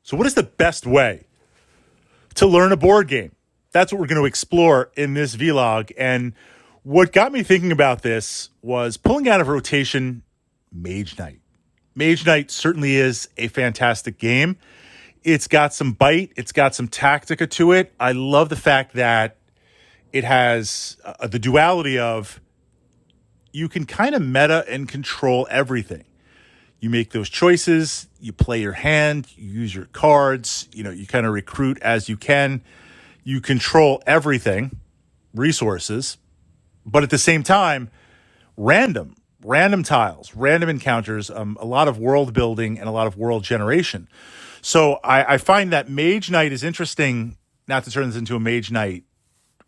So what is the best way to learn a board game? That's what we're going to explore in this vlog. And what got me thinking about this was pulling out of rotation Mage Knight. Mage Knight certainly is a fantastic game. It's got some bite. It's got some tactica to it. I love the fact that it has the duality of you can kind of meta and control everything. You make those choices, you play your hand, you use your cards, you kind of recruit as you can. You control everything, resources, but at the same time, random tiles, random encounters, a lot of world building and a lot of world generation. So I find that Mage Knight is interesting, not to turn this into a Mage Knight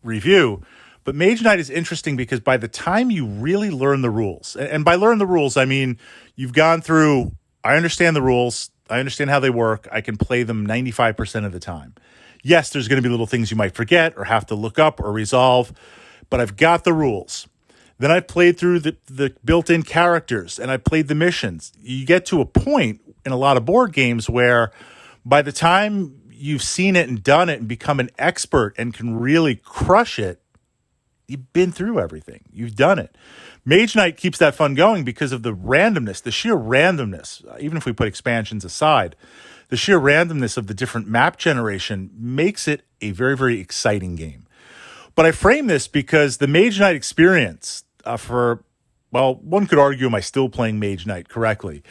review, but Mage Knight is interesting because by the time you really learn the rules, and by learn the rules, I mean you've gone through, I understand the rules, I understand how they work, I can play them 95% of the time. Yes, there's going to be little things you might forget or have to look up or resolve, but I've got the rules. Then I've played through the built-in characters and I played the missions. You get to a point in a lot of board games where by the time you've seen it and done it and become an expert and can really crush it, you've been through everything. You've done it. Mage Knight keeps that fun going because of the randomness, the sheer randomness. Even if we put expansions aside, the sheer randomness of the different map generation makes it a very, very exciting game. But I frame this because the Mage Knight experience one could argue, am I still playing Mage Knight correctly?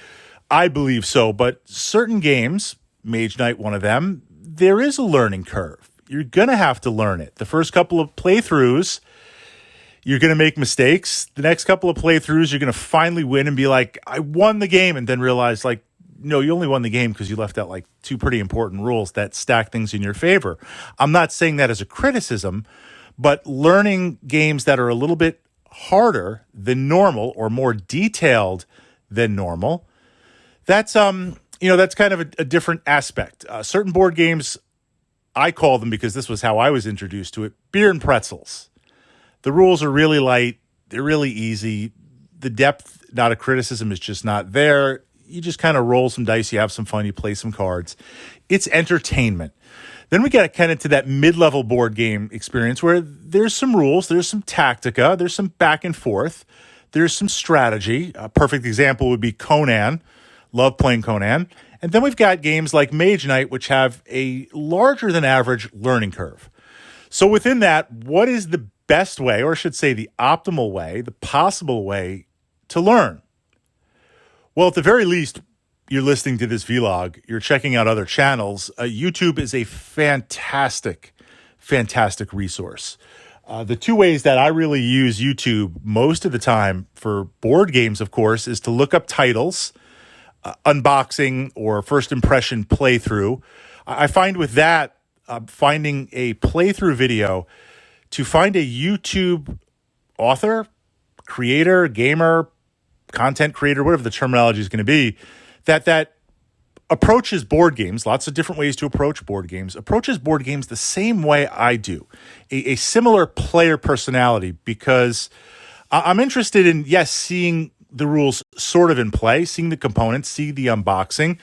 I believe so, but certain games, Mage Knight one of them, there is a learning curve. You're going to have to learn it. The first couple of playthroughs, you're going to make mistakes. The next couple of playthroughs, you're going to finally win and be like, I won the game, and then realize, no, you only won the game because you left out two pretty important rules that stack things in your favor. I'm not saying that as a criticism, but learning games that are a little bit harder than normal or more detailed than normal, that's that's kind of a different aspect. Certain board games, I call them, because this was how I was introduced to it, beer and pretzels. The rules are really light. They're really easy. The depth, not a criticism, is just not there. You just kind of roll some dice. You have some fun. You play some cards. It's entertainment. Then we get kind of to that mid-level board game experience where there's some rules, there's some tactica, there's some back and forth, there's some strategy. A perfect example would be Conan. Love playing Conan. And then we've got games like Mage Knight, which have a larger than average learning curve. So within that, what is the best way, or I should say the optimal way, the possible way to learn? Well, at the very least, you're listening to this vlog, you're checking out other channels. YouTube is a fantastic, fantastic resource. The two ways that I really use YouTube most of the time for board games, of course, is to look up titles, unboxing or first impression playthrough. I find with that, finding a playthrough video, to find a YouTube author, creator, gamer, content creator, whatever the terminology is going to be, that approaches board games, lots of different ways to approach board games, approaches board games the same way I do, a similar player personality, because I'm interested in, yes, seeing the rules sort of in play, seeing the components, see the unboxing,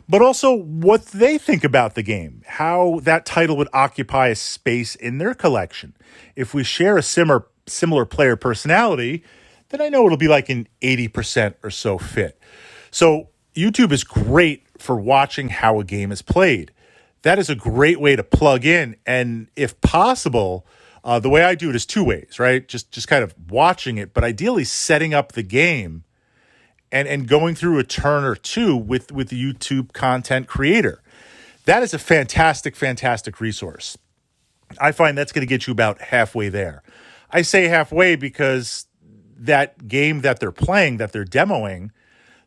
but also what they think about the game, how that title would occupy a space in their collection. If we share a similar player personality, then I know it'll be like an 80% or so fit. So YouTube is great for watching how a game is played. That is a great way to plug in. And if possible, the way I do it is two ways, right? Just kind of watching it, but ideally setting up the game and going through a turn or two with the YouTube content creator. That is a fantastic, fantastic resource. I find that's going to get you about halfway there. I say halfway because that game that they're playing, that they're demoing,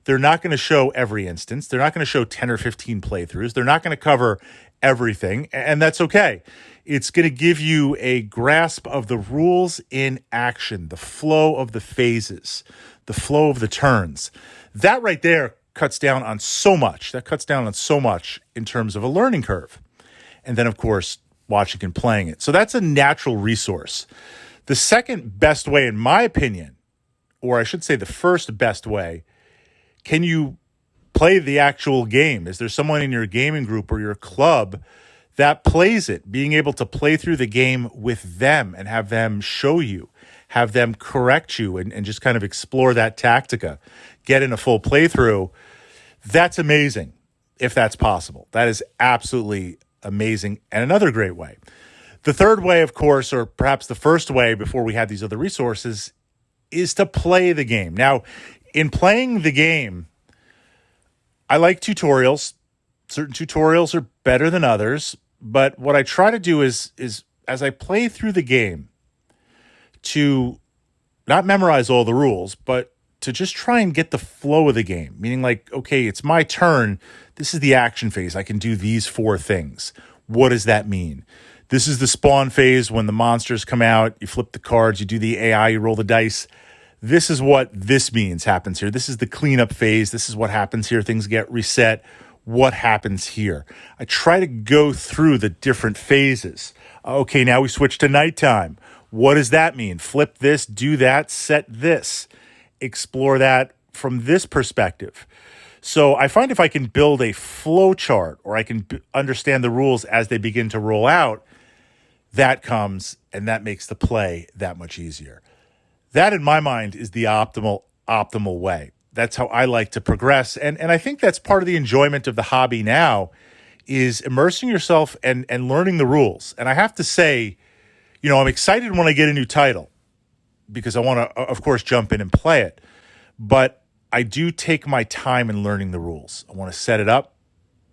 they're not going to show every instance. They're not going to show 10 or 15 playthroughs. They're not going to cover everything, and that's okay. It's going to give you a grasp of the rules in action, the flow of the phases, the flow of the turns. That right there cuts down on so much. That cuts down on so much in terms of a learning curve. And then, of course, watching and playing it. So that's a natural resource. The second best way, in my opinion, or I should say the first best way, can you play the actual game? Is there someone in your gaming group or your club that plays it? Being able to play through the game with them and have them show you, have them correct you, and just kind of explore that tactica, get in a full playthrough. That's amazing if that's possible. That is absolutely amazing and another great way. The third way, of course, or perhaps the first way before we had these other resources, is to play the game. Now, in playing the game, I like tutorials. Certain tutorials are better than others, but what I try to do is as I play through the game, to not memorize all the rules, but to just try and get the flow of the game. Meaning like, okay, it's my turn. This is the action phase. I can do these 4 things. What does that mean? This is the spawn phase when the monsters come out. You flip the cards, you do the AI, you roll the dice. This is what this means happens here. This is the cleanup phase. This is what happens here. Things get reset. What happens here? I try to go through the different phases. Okay, now we switch to nighttime. What does that mean? Flip this, do that, set this. Explore that from this perspective. So I find if I can build a flow chart or I can understand the rules as they begin to roll out, that comes and that makes the play that much easier. That, in my mind, is the optimal way. That's how I like to progress. And I think that's part of the enjoyment of the hobby now is immersing yourself and learning the rules. And I have to say, I'm excited when I get a new title because I want to, of course, jump in and play it. But I do take my time in learning the rules. I want to set it up.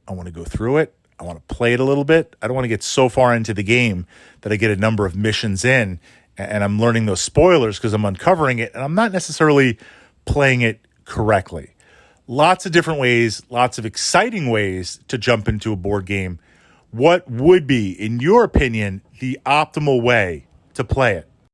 I want to go through it. I want to play it a little bit. I don't want to get so far into the game that I get a number of missions in and I'm learning those spoilers because I'm uncovering it and I'm not necessarily playing it correctly. Lots of different ways, lots of exciting ways to jump into a board game. What would be, in your opinion, the optimal way to play it?